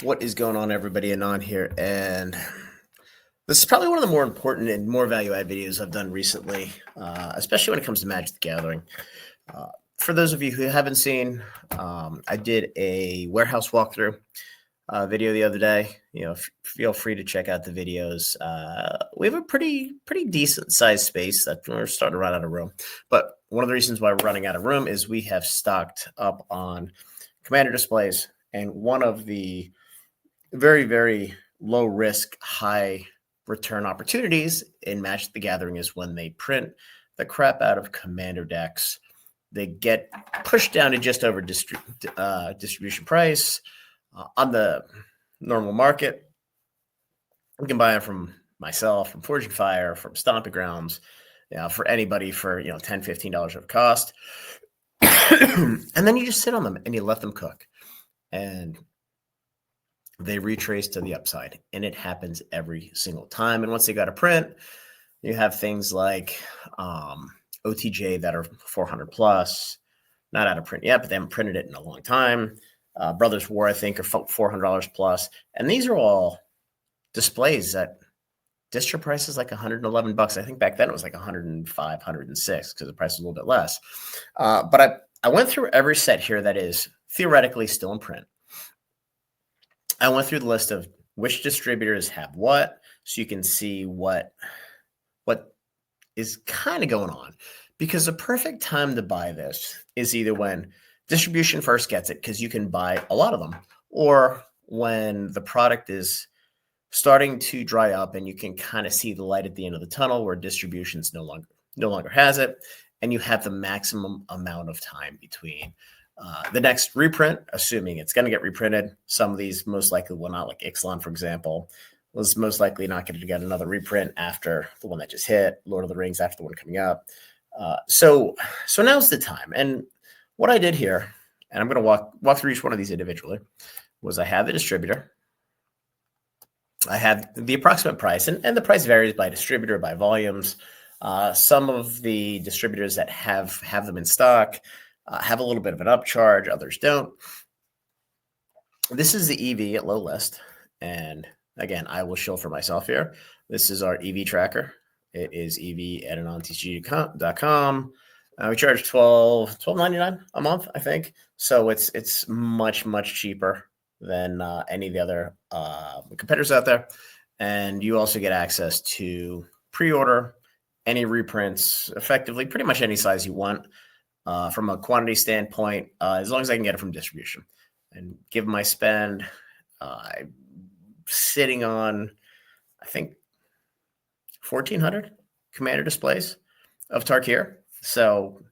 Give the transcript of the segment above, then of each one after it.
What is going on, everybody? Anon here, and this is probably one of the more important and more value-add videos I've done recently, especially when it comes to Magic the Gathering. For those of you who haven't seen, I did a warehouse walkthrough video the other day. Feel free to check out the videos. We have a pretty decent sized space that we're starting to run out of room. But one of the reasons why we're running out of room is we have stocked up on commander displays, and one of the very low risk, high return opportunities in Magic the Gathering is when they print the crap out of commander decks. They get pushed down to just over distribution price on the normal market. We can buy them from myself, from Forging Fire, from Stomping Grounds, for anybody for $10, $15 of cost. And then you just sit on them and you let them cook, and they retrace to the upside, and it happens every single time. And once they got a print, you have things like OTJ that are 400 plus, not out of print yet, but they haven't printed it in a long time. Brothers War, I think, are $400 plus. And these are all displays that distro price is like $111. I think back then it was like 105, 106 because the price is a little bit less. But I went through every set here that is theoretically still in print. I went through the list of which distributors have what, so you can see what is kind of going on. Because the perfect time to buy this is either when distribution first gets it, because you can buy a lot of them, or when the product is starting to dry up and you can kind of see the light at the end of the tunnel where distributions no longer has it, and you have the maximum amount of time between the next reprint, assuming it's going to get reprinted. Some of these most likely will not, like Ixalan, for example, was most likely not going to get another reprint after the one that just hit, Lord of the Rings after the one coming up. So now's the time. And what I did here, and I'm going to walk through each one of these individually, was I had the distributor. I had the approximate price, and the price varies by distributor, by volumes. Some of the distributors that have them in stock have a little bit of an upcharge, others don't. This is the EV at low list, and again, I will shill for myself here. This is our EV tracker. It is EV at anontcg.com. We charge $12.99 a month, I think. So it's much cheaper than any of the other competitors out there. And you also get access to pre-order any reprints, effectively pretty much any size you want. From a quantity standpoint, as long as I can get it from distribution. And given my spend, I'm sitting on, I think, 1,400 commander displays of Tarkir. So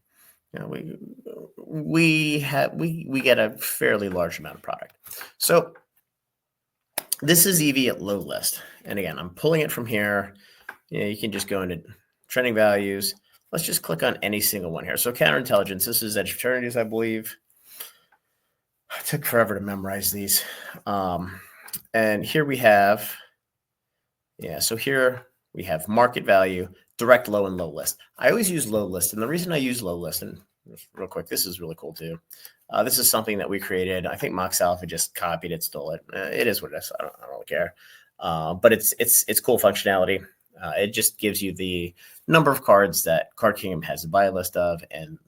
we get a fairly large amount of product. So this is EV at low list. And again, I'm pulling it from here. You can just go into trending values. Let's just click on any single one here. So counterintelligence, this is Edge Fraternities, I believe. It took forever to memorize these. And here we have, so here we have market value, direct low and low list. I always use low list. And the reason I use low list, and real quick, this is really cool too. This is something that we created. I think Mox Alpha just copied it, stole it. It is what it is. I don't really care. But it's cool functionality. It just gives you the number of cards that Card Kingdom has a buy list of, and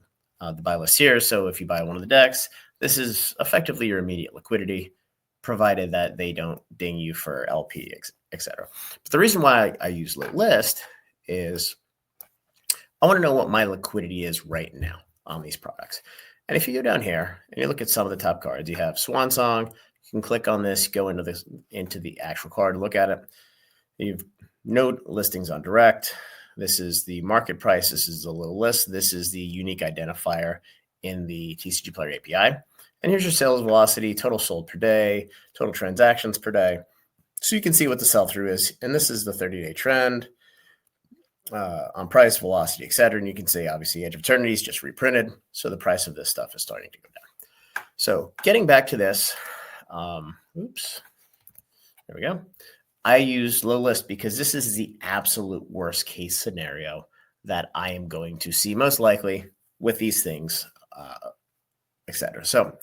the buy list here. So if you buy one of the decks, this is effectively your immediate liquidity, provided that they don't ding you for LP, etc. But the reason why I use low list is I want to know what my liquidity is right now on these products. And if you go down here and you look at some of the top cards, you have Swan Song. You can click on this, go into the actual card, look at it. You've no listings on direct. This is the market price. This is the low list. This is the unique identifier in the TCG Player API. And here's your sales velocity, total sold per day, total transactions per day. So you can see what the sell-through is. And this is the 30-day trend on price, velocity, etc. And you can see, obviously, Edge of Eternities just reprinted. So the price of this stuff is starting to go down. So getting back to this, there we go. I use low list because this is the absolute worst case scenario that I am going to see most likely with these things, etc. So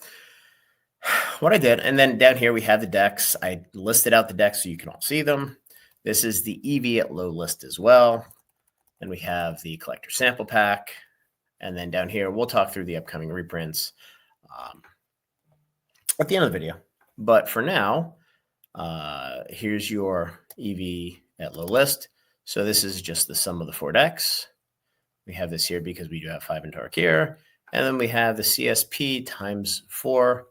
what I did, and then down here we have the decks. I listed out the decks so you can all see them. This is the EV at low list as well. Then we have the collector sample pack. And then down here, we'll talk through the upcoming reprints at the end of the video. But for now, here's your EV at low list. So this is just the sum of the 4 decks. We have this here because we do have 5 in Tarkir. And then we have the CSP times 4.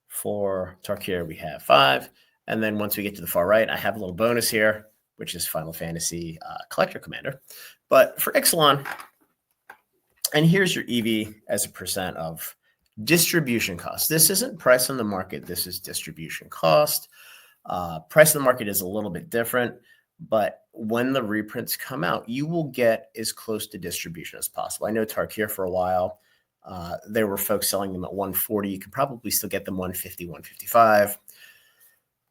For Tarkir, we have 5. And then once we get to the far right, I have a little bonus here, which is Final Fantasy Collector Commander. But for Ixalan, and here's your EV as a percent of distribution cost. This isn't price on the market. This is distribution cost. Price on the market is a little bit different, but when the reprints come out, you will get as close to distribution as possible. I know Tarkir for a while, there were folks selling them at 140. You could probably still get them 150, 155.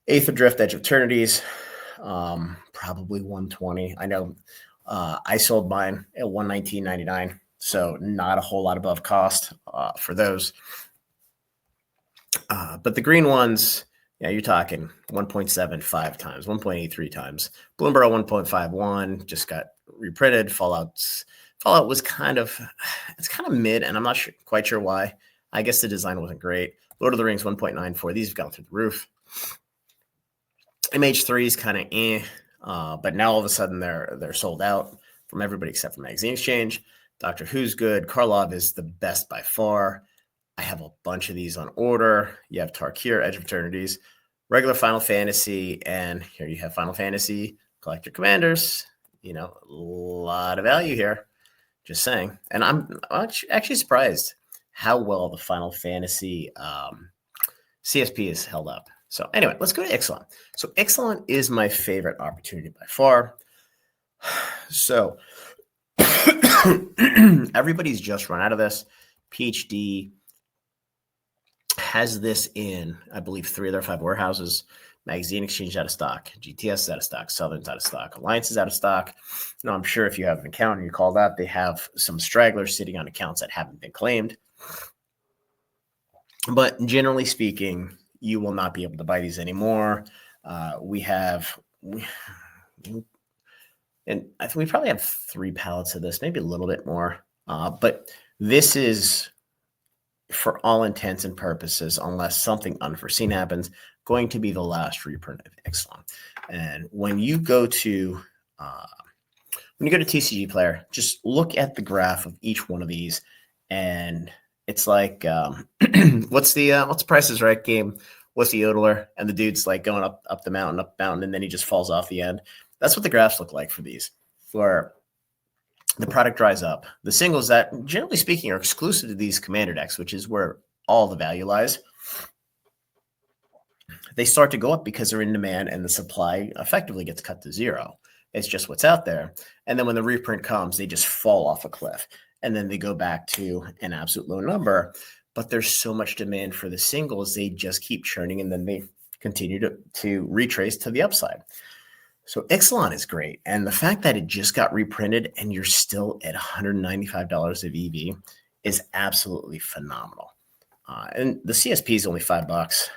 Eighth Adrift, Edge of Eternities, probably 120. I know I sold mine at 119.99, so not a whole lot above cost for those. But the green ones, yeah, you're talking 1.75 times, 1.83 times. Bloomberg 1.51 just got reprinted. Fallout was kind of mid, and I'm not quite sure why. I guess the design wasn't great. Lord of the Rings 1.94. These have gone through the roof. MH3 is kind of but now all of a sudden they're sold out from everybody except for Magazine Exchange. Doctor Who's good. Karlov is the best by far. I have a bunch of these on order. You have Tarkir, Edge of Eternities, regular Final Fantasy, and here you have Final Fantasy Collector Commanders. You know, a lot of value here. Just saying. And I'm actually surprised how well the Final Fantasy CSP is held up. So anyway, let's go to Ixalan. So Ixalan is my favorite opportunity by far. So everybody's just run out of this. PhD has this in, I believe, 3 of their 5 warehouses. Magazine Exchange out of stock. GTS is out of stock. Southern's out of stock. Alliance is out of stock. No, I'm sure if you have an account and you call that, they have some stragglers sitting on accounts that haven't been claimed. But generally speaking, you will not be able to buy these anymore. And I think we probably have 3 pallets of this, maybe a little bit more. But this is, for all intents and purposes, unless something unforeseen happens, going to be the last reprint of Ixalan. And when you go to TCG Player, just look at the graph of each one of these, and it's like what's the Price is Right game? What's the yodeler? And the dude's like going up the mountain, and then he just falls off the end. That's what the graphs look like for these, where the product dries up. The singles that, generally speaking, are exclusive to these commander decks, which is where all the value lies, they start to go up because they're in demand and the supply effectively gets cut to 0. It's just what's out there. And then when the reprint comes, they just fall off a cliff. And then they go back to an absolute low number. But there's so much demand for the singles, they just keep churning, and then they continue to retrace to the upside. So Ixalan is great. And the fact that it just got reprinted and you're still at $195 of EV is absolutely phenomenal. And the CSP is only $5.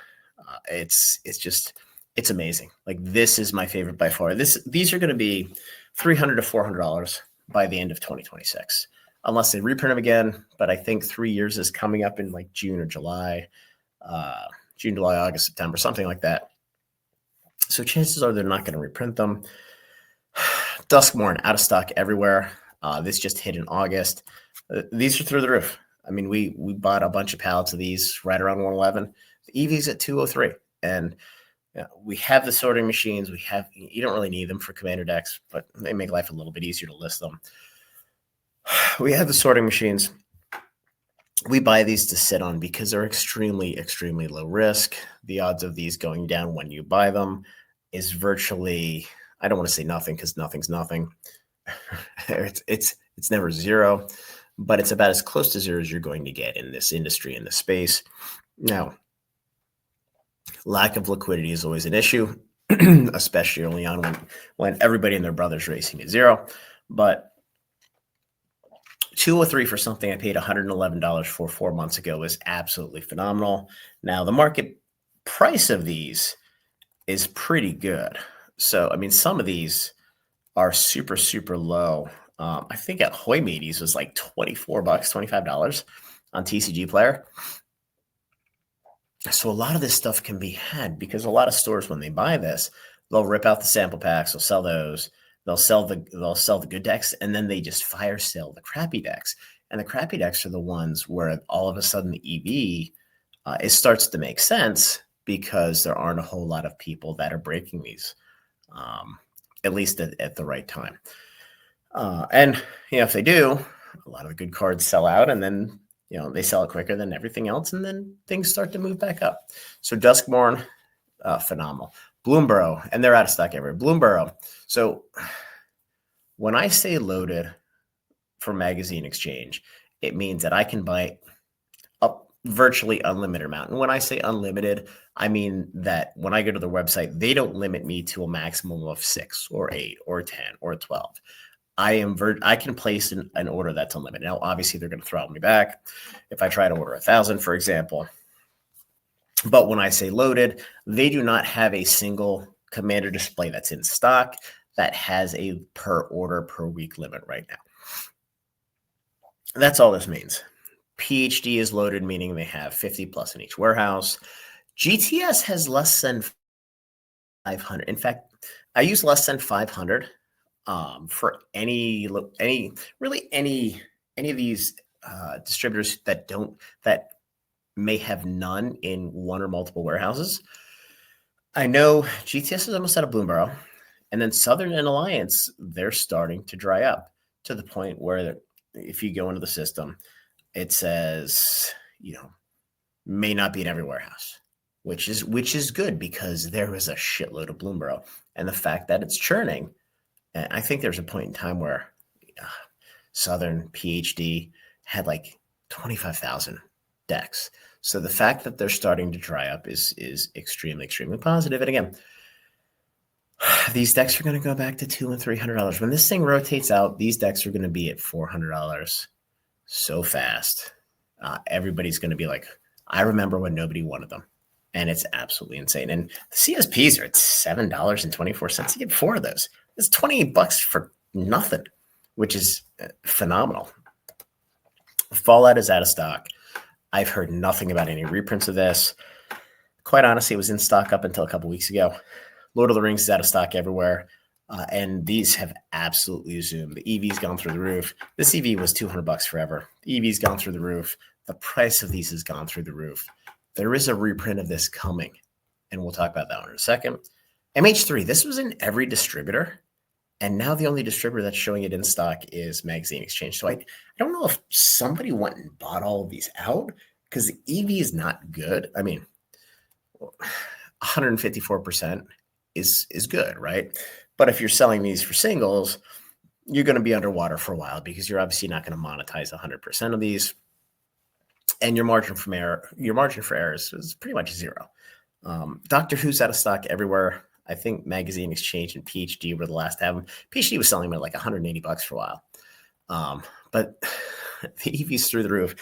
It's amazing. Like, this is my favorite by far. These are going to be $300 to $400 by the end of 2026, unless they reprint them again. But I think 3 years is coming up in like June or July, June, July, August, September, something like that. So chances are they're not going to reprint them. Duskmorn out of stock everywhere. This just hit in August. These are through the roof. I mean, we bought a bunch of pallets of these right around 111. The EV's at 203, and we have the sorting machines. You don't really need them for commander decks, but they make life a little bit easier to list them. We have the sorting machines. We buy these to sit on because they're extremely, extremely low risk. The odds of these going down when you buy them is virtually, I don't want to say nothing because nothing's nothing. It's never 0, but it's about as close to 0 as you're going to get in this industry, in this space. Now, lack of liquidity is always an issue, especially early on when everybody and their brother's racing to 0. But 203 for something I paid $111 for 4 months ago is absolutely phenomenal. Now, the market price of these is pretty good. So, I mean, some of these are super, super low. I think at Hoymedes was like $24, $25 on TCG Player. So a lot of this stuff can be had because a lot of stores, when they buy this, they'll rip out the sample packs, they'll sell those, they'll sell the good decks, and then they just fire sale the crappy decks. And the crappy decks are the ones where all of a sudden the EV it starts to make sense because there aren't a whole lot of people that are breaking these, at least at the right time. And if they do, a lot of the good cards sell out, and then they sell it quicker than everything else, and then things start to move back up. So Duskborn, phenomenal. Bloomborough, and they're out of stock everywhere. Bloomborough. So when I say loaded for Magazine Exchange, it means that I can buy a virtually unlimited amount. And when I say unlimited, I mean that when I go to their website, they don't limit me to a maximum of 6 or 8 or 10 or 12. I can place an order that's unlimited. Now, obviously, they're going to throttle me back if I try to order 1,000, for example. But when I say loaded, they do not have a single Commander display that's in stock that has a per order per week limit right now. That's all this means. PhD is loaded, meaning they have 50 plus in each warehouse. GTS has less than 500. In fact, I use less than 500 for any of these distributors that may have none in one or multiple warehouses. I know GTS is almost out of Bloomborough, and then Southern and Alliance, they're starting to dry up to the point where if you go into the system, it says may not be in every warehouse, which is good because there is a shitload of Bloomborough, and the fact that it's churning. And I think there's a point in time where Southern PhD had like 25,000 decks. So the fact that they're starting to dry up is extremely, extremely positive. And again, these decks are going to go back to $200 and $300. When this thing rotates out, these decks are going to be at $400 so fast. Everybody's going to be like, I remember when nobody wanted them. And it's absolutely insane. And the CSPs are at $7.24. You get 4 of those. It's $28 for nothing, which is phenomenal. Fallout is out of stock. I've heard nothing about any reprints of this. Quite honestly, it was in stock up until a couple weeks ago. Lord of the Rings is out of stock everywhere. And these have absolutely zoomed. The EV's gone through the roof. This EV was $200 forever. The EV's gone through the roof. The price of these has gone through the roof. There is a reprint of this coming, and we'll talk about that one in a second. MH3, this was in every distributor, and now the only distributor that's showing it in stock is Magazine Exchange. So I don't know if somebody went and bought all of these out because the EV is not good. I mean, 154% is good, right? But if you're selling these for singles, you're going to be underwater for a while because you're obviously not going to monetize 100% of these. And your margin for error is pretty much zero. Doctor Who's out of stock everywhere. I think Magazine Exchange and PhD were the last to have them. PhD was selling them at like $180 for a while. But the EV's through the roof.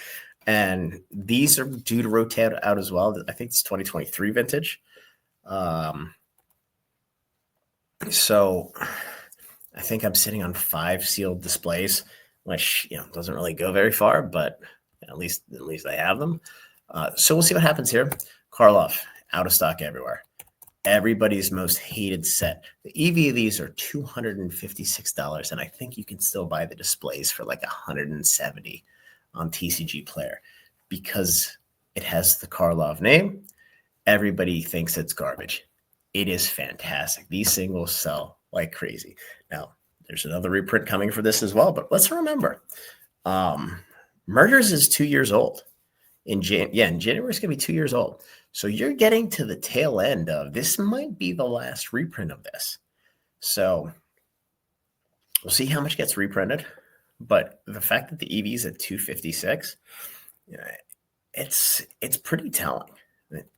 And these are due to rotate out as well. I think it's 2023 vintage. So I think I'm sitting on 5 sealed displays, which doesn't really go very far, but at least I have them. So we'll see what happens here. Karloff, out of stock everywhere. Everybody's most hated set. The EV of these are $256, and I think you can still buy the displays for like $170 on TCG Player because it has the Karlov name. Everybody thinks it's garbage. It is fantastic. These singles sell like crazy. Now, there's another reprint coming for this as well, but let's remember, Murders is 2 years old. In January, it's going to be 2 years old. So you're getting to the tail end of this. Might be the last reprint of this. So we'll see how much gets reprinted. But the fact that the EV is at 256, it's pretty telling.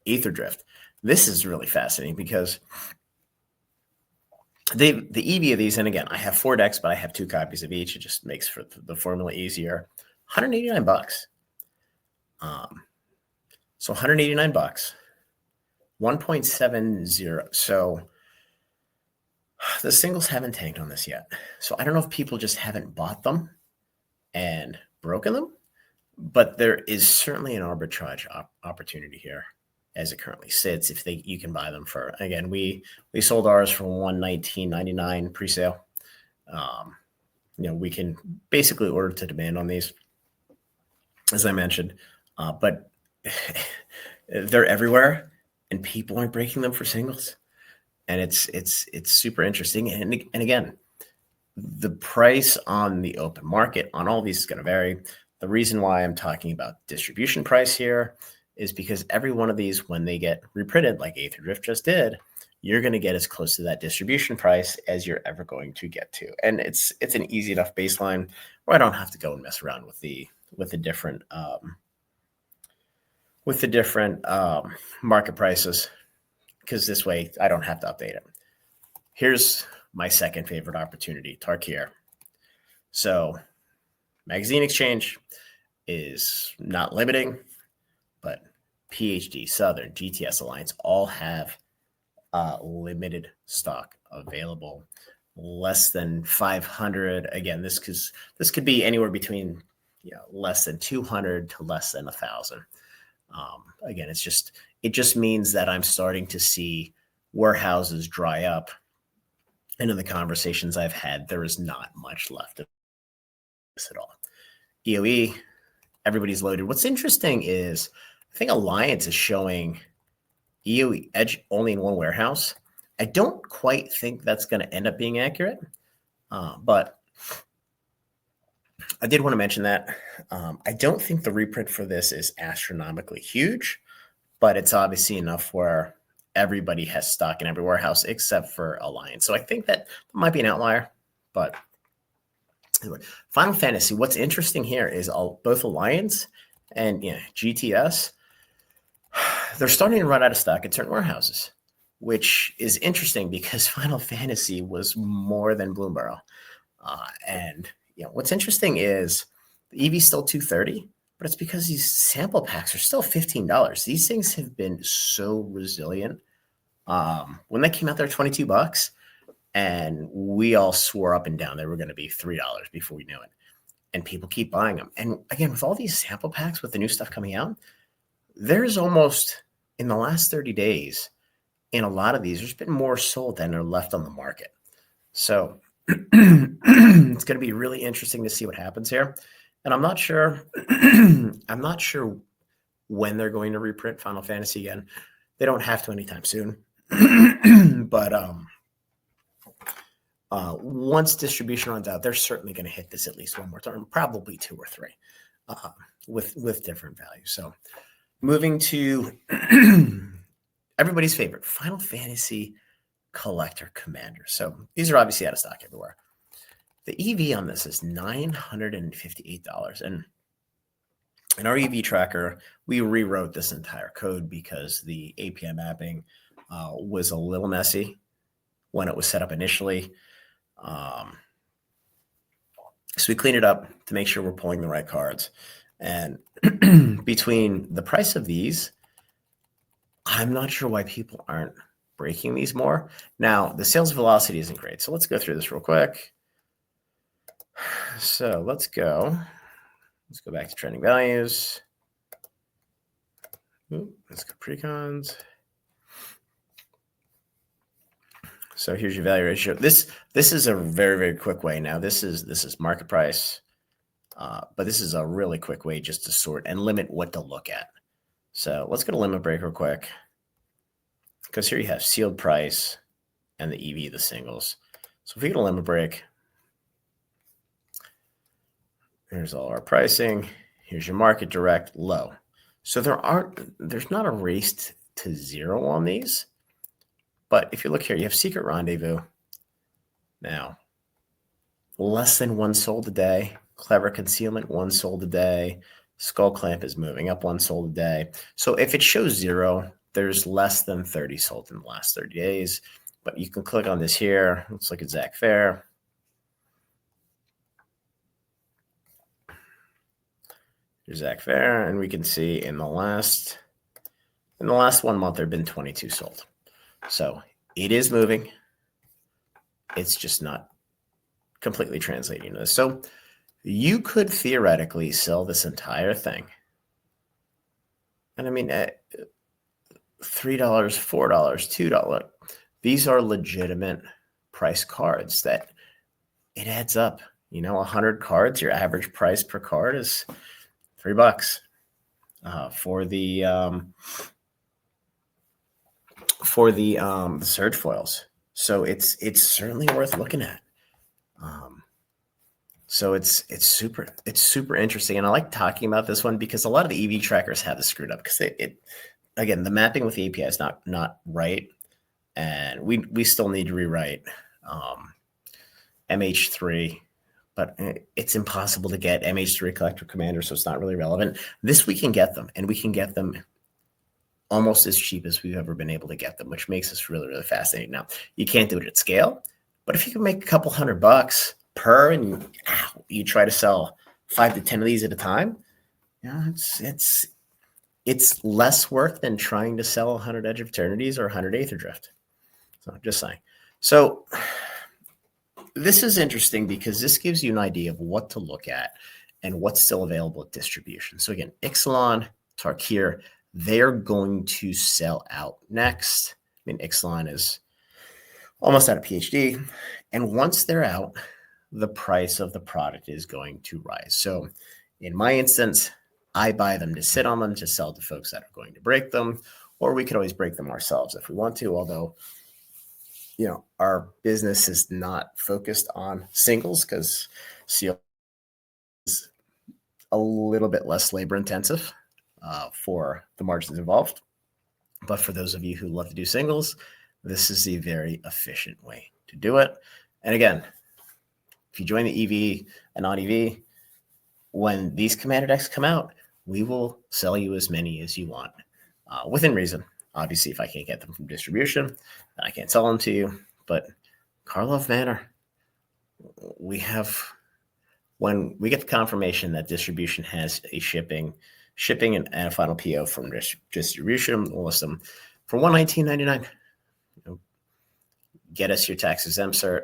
Aether Drift. This is really fascinating because the EV of these, and again, I have 4 decks, but I have 2 copies of each. It just makes for the formula easier. $189. So $189, 1.70. So the singles haven't tanked on this yet. So I don't know if people just haven't bought them and broken them, but there is certainly an arbitrage opportunity here as it currently sits. If you can buy them for, again, we sold ours for $119.99 pre-sale. We can basically order to demand on these, as I mentioned, but they're everywhere and people aren't breaking them for singles. And it's super interesting. And again, the price on the open market on all these is going to vary. The reason why I'm talking about distribution price here is because every one of these, when they get reprinted, like A3 Drift just did, you're going to get as close to that distribution price as you're ever going to get to. And it's an easy enough baseline where I don't have to go and mess around with the different market prices, because this way I don't have to update it. Here's my second favorite opportunity, Tarkier. So magazine exchange is not limiting, but PhD, Southern, GTS Alliance all have limited stock available, less than 500. Again, this could be anywhere between less than 200 to less than 1,000. Again, it just means that I'm starting to see warehouses dry up. And in the conversations I've had, there is not much left of this at all. EOE, everybody's loaded. What's interesting is I think Alliance is showing EOE Edge only in one warehouse. I don't quite think that's going to end up being accurate, but I did want to mention that. I don't think the reprint for this is astronomically huge, but it's obviously enough where everybody has stock in every warehouse except for Alliance. So I think that might be an outlier, but anyway, Final Fantasy, what's interesting here is both Alliance and GTS, they're starting to run out of stock at certain warehouses, which is interesting because Final Fantasy was more than Bloomberg. And what's interesting is the EV is still $230, but it's because these sample packs are still $15. These things have been so resilient. When they came out, they're $22, and we all swore up and down they were going to be $3 before we knew it. And people keep buying them. And again, with all these sample packs, with the new stuff coming out, there's almost, in the last 30 days, in a lot of these, there's been more sold than are left on the market. So it's going to be really interesting to see what happens here. And I'm not sure when they're going to reprint Final Fantasy again. They don't have to anytime soon. But once distribution runs out, they're certainly going to hit this at least one more time, probably 2 or 3, with different values. So moving to everybody's favorite, Final Fantasy Collector Commander. So these are obviously out of stock everywhere. The EV on this is $958. And in our EV tracker, we rewrote this entire code because the API mapping was a little messy when it was set up initially. So we cleaned it up to make sure we're pulling the right cards. And between the price of these, I'm not sure why people aren't breaking these more. Now, the sales velocity isn't great. So let's go through this real quick. So let's go back to trending values. Let's go precons. So here's your value ratio. This is a very, very quick way. Now this is market price, but this is a really quick way just to sort and limit what to look at. So let's go to limit break real quick, because here you have sealed price and the EV, the singles. So if we go to limit break, here's all our pricing. Here's your market direct low. So there's not a race to zero on these. But if you look here, you have Secret Rendezvous. Now, less than 1 sold a day. Clever Concealment, 1 sold a day. Skull Clamp is moving up 1 sold a day. So if it shows 0, there's less than 30 sold in the last 30 days. But you can click on this here. Let's look at Zach Fair. Here's Zach Fair, and we can see in the last 1 month, there have been 22 sold. So it is moving. It's just not completely translating to this. So you could theoretically sell this entire thing. And I mean, $3, $4, $2. These are legitimate price cards that it adds up. 100 cards, your average price per card is $3 for the surge foils. So it's certainly worth looking at. So it's super interesting, and I like talking about this one because a lot of the EV trackers have this screwed up because again, the mapping with the API is not right, and we still need to rewrite MH3, but it's impossible to get MH3 collector commander, so it's not really relevant. This we can get them, and we can get them almost as cheap as we've ever been able to get them, which makes this really, really fascinating. Now, you can't do it at scale, but if you can make a couple $100 per, and you try to sell 5 to 10 of these at a time, it's less work than trying to sell 100 Edge of Eternities or 100 Aether Drift. So just saying. So this is interesting because this gives you an idea of what to look at and what's still available at distribution. So again, Ixalan, Tarkir, they're going to sell out next. I mean, Ixalan is almost out of PhD. And once they're out, the price of the product is going to rise. So in my instance, I buy them to sit on them to sell to folks that are going to break them, or we could always break them ourselves if we want to, although, our business is not focused on singles because seal is a little bit less labor intensive for the margins involved. But for those of you who love to do singles, this is a very efficient way to do it. And again, if you join the EV and non-EV, when these commander decks come out, we will sell you as many as you want within reason. Obviously, if I can't get them from distribution, then I can't sell them to you. But Karlov Manor, when we get the confirmation that distribution has a shipping and a final PO from distribution, we'll list them for $119.99. Get us your tax exempt cert.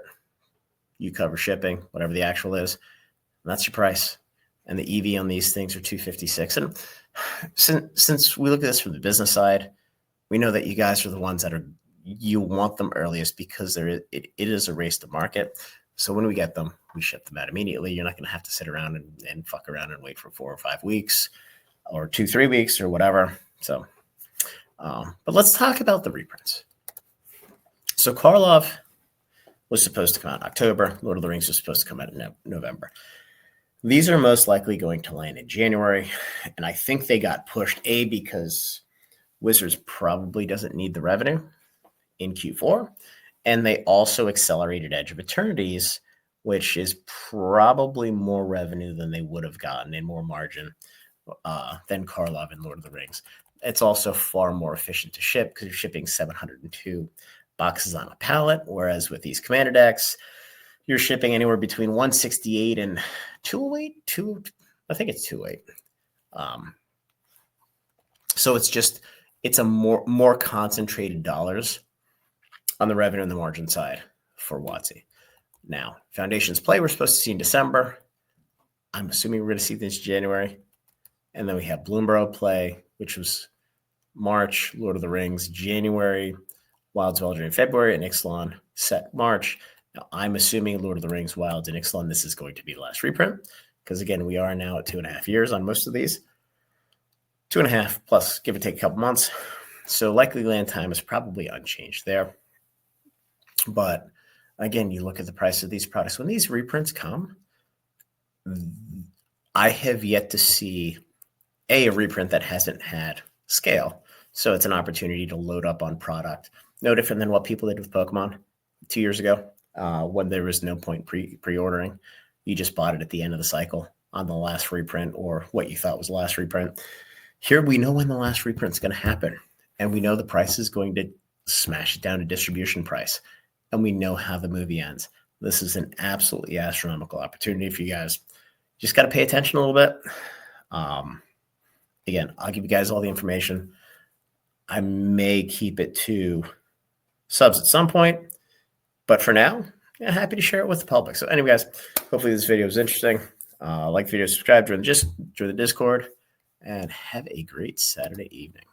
You cover shipping, whatever the actual is. And that's your price. And the EV on these things are $256. And since we look at this from the business side, we know that you guys are the ones that you want them earliest because it is a race to market. So when we get them, we ship them out immediately. You're not going to have to sit around and fuck around and wait for 4 or 5 weeks or 2-3 weeks or whatever. So, but let's talk about the reprints. So Karlov was supposed to come out in October. Lord of the Rings was supposed to come out in November. These are most likely going to land in January, and I think they got pushed, because Wizards probably doesn't need the revenue in Q4, and they also accelerated Edge of Eternities, which is probably more revenue than they would have gotten and more margin than Karlov and Lord of the Rings. It's also far more efficient to ship because you're shipping 702 boxes on a pallet, whereas with these commander decks, you're shipping anywhere between 168 and 208. I think it's 208. So it's a more concentrated dollars on the revenue and the margin side for WotC. Now, Foundations play we're supposed to see in December. I'm assuming we're going to see this in January. And then we have Bloomborough play, which was March, Lord of the Rings, January, Wilds of Eldraine in February, and Ixalan set March. Now, I'm assuming Lord of the Rings, Wilds, and Ixalan, this is going to be the last reprint, because again, we are now at 2.5 years on most of these. 2.5 plus, give or take a couple months. So likely land time is probably unchanged there. But again, you look at the price of these products. When these reprints come, I have yet to see a reprint that hasn't had scale. So it's an opportunity to load up on product. No different than what people did with Pokemon 2 years ago when there was no point pre-ordering. You just bought it at the end of the cycle on the last reprint or what you thought was the last reprint. Here we know when the last reprint is going to happen. And we know the price is going to smash it down to distribution price, and we know how the movie ends. This is an absolutely astronomical opportunity for you guys. Just got to pay attention a little bit. Again, I'll give you guys all the information. I may keep it to subs at some point, but for now, yeah, happy to share it with the public. So anyway, guys, hopefully this video was interesting. Like the video, subscribe, join the Discord, and have a great Saturday evening.